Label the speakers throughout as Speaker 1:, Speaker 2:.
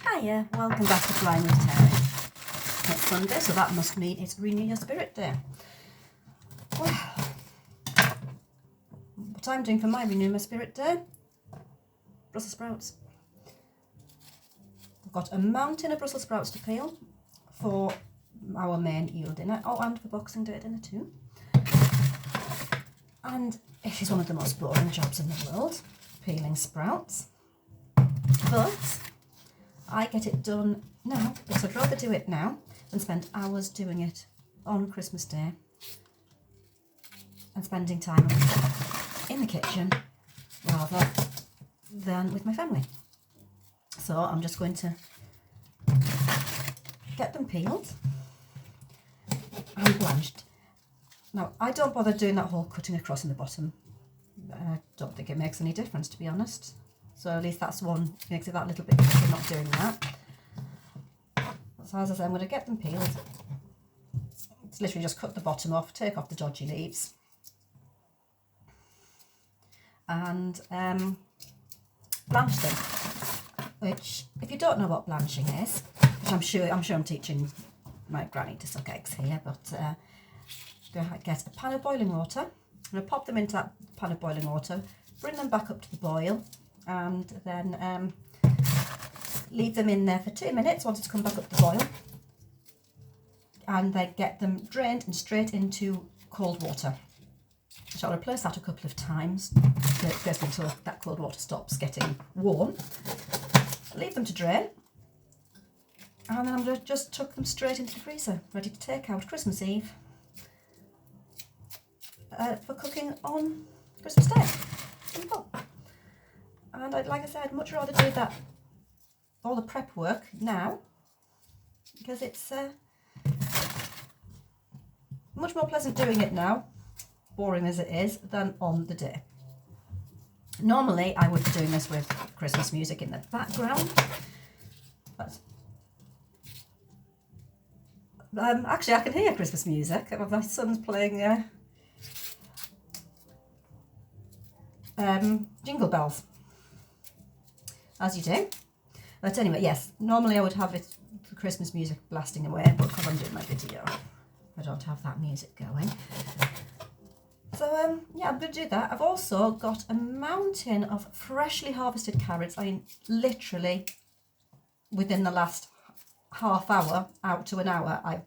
Speaker 1: Hiya, welcome back to Flying with Terry. It's Sunday, so that must mean it's Renew Your Spirit Day. Well, what I'm doing for my Renew My Spirit Day, Brussels sprouts. I've got a mountain of Brussels sprouts to peel for our main Yule dinner, and for Boxing Day dinner too. And it is one of the most boring jobs in the world, peeling sprouts. But I get it done now because I'd rather do it now than spend hours doing it on Christmas Day and spending time in the kitchen rather than with my family. So I'm just going to get them peeled and blanched. Now, I don't bother doing that whole cutting across in the bottom. I don't think it makes any difference, to be honest. So at least that's one, makes it that little bit easier not doing that. So as I say, I'm going to get them peeled. It's literally just cut the bottom off, take off the dodgy leaves. And blanch them. Which, if you don't know what blanching is, which I'm sure I'm teaching my granny to suck eggs here, but get a pan of boiling water. I'm going to pop them into that pan of boiling water, bring them back up to the boil, and then leave them in there for 2 minutes once it's come back up to boil, and then get them drained and straight into cold water. So I'll replace that a couple of times, basically until that cold water stops getting warm. Leave them to drain, and then I'm going to just tuck them straight into the freezer, ready to take out Christmas Eve for cooking on Christmas Day. Simple. And like I said, I'd much rather do that, all the prep work now, because it's much more pleasant doing it now, boring as it is, than on the day. Normally I would be doing this with Christmas music in the background, but actually I can hear Christmas music. My son's playing Jingle Bells, as you do. But anyway, yes, normally I would have it, the Christmas music blasting away, but because I'm doing my video, I don't have that music going. So yeah, I'm going to do that. I've also got a mountain of freshly harvested carrots. I mean, literally within the last half hour, out to an hour, I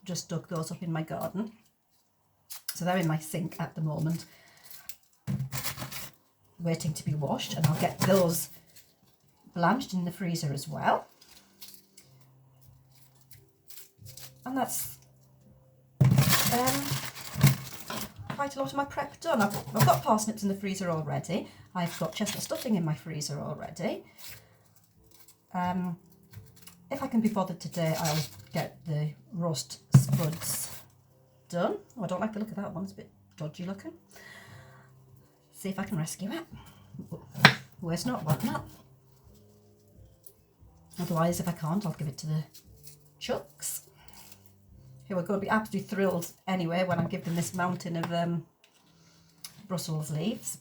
Speaker 1: just dug those up in my garden. So they're in my sink at the moment, waiting to be washed, and I'll get those blanched in the freezer as well. And that's quite a lot of my prep done. I've got parsnips in the freezer already. I've got chestnut stuffing in my freezer already. If I can be bothered today, I'll get the roast spuds done. Oh, I don't like the look of that one, it's a bit dodgy looking. See if I can rescue it. Worse not, what not. Otherwise, if I can't, I'll give it to the chucks, who are going to be absolutely thrilled anyway when I give them this mountain of Brussels leaves.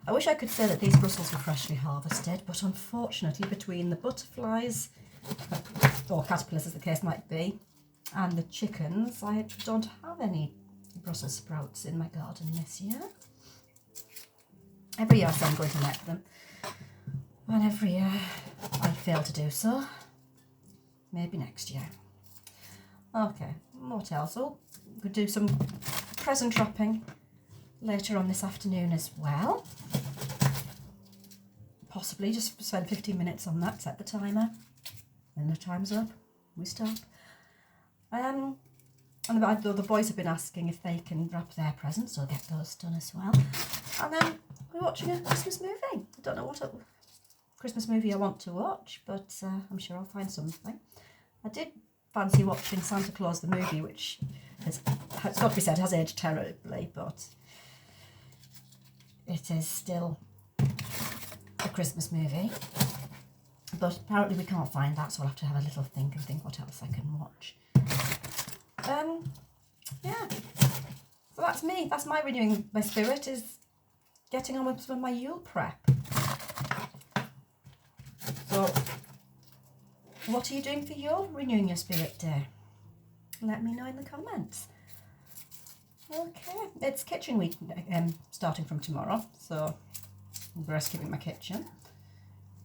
Speaker 1: I wish I could say that these Brussels were freshly harvested, but unfortunately between the butterflies, or caterpillars as the case might be, and the chickens, I don't have any Brussels sprouts in my garden this year. Every year I say I'm going to let them, and every year I fail to do so. Maybe next year. Okay, what else? Oh, we could do some present wrapping later on this afternoon as well. Possibly just spend 15 minutes on that, set the timer, then the time's up, we stop. And the boys have been asking if they can wrap their presents, so I'll get those done as well. And then we're watching a Christmas movie. I don't know what Christmas movie I want to watch, but I'm sure I'll find something. I did fancy watching Santa Claus the movie, which it's got to be said has aged terribly, but it is still a Christmas movie. But apparently we can't find that, so I'll have to have a little think and think what else I can watch. Yeah, so that's me. That's my renewing my spirit, is getting on with some of my Yule prep. So What are you doing for your Renewing Your Spirit Day? Let me know in the comments. Okay, it's kitchen week starting from tomorrow, so I'm breastfeeding my kitchen,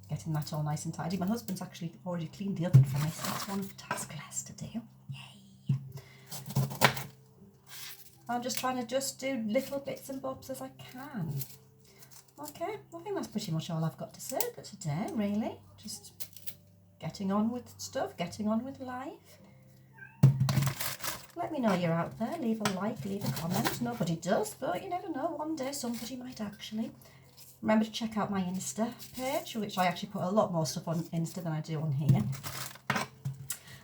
Speaker 1: getting that all nice and tidy. My husband's actually already cleaned the oven for me, so that's one task less to do. Yay! I'm just trying to do little bits and bobs as I can. Okay, I think that's pretty much all I've got to say for today, really. Just getting on with stuff, getting on with life. Let me know you're out there. Leave a like, leave a comment. Nobody does, but you never know. One day somebody might actually. Remember to check out my Insta page, which I actually put a lot more stuff on Insta than I do on here.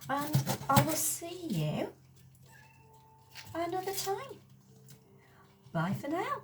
Speaker 1: And I will see you another time. Bye for now.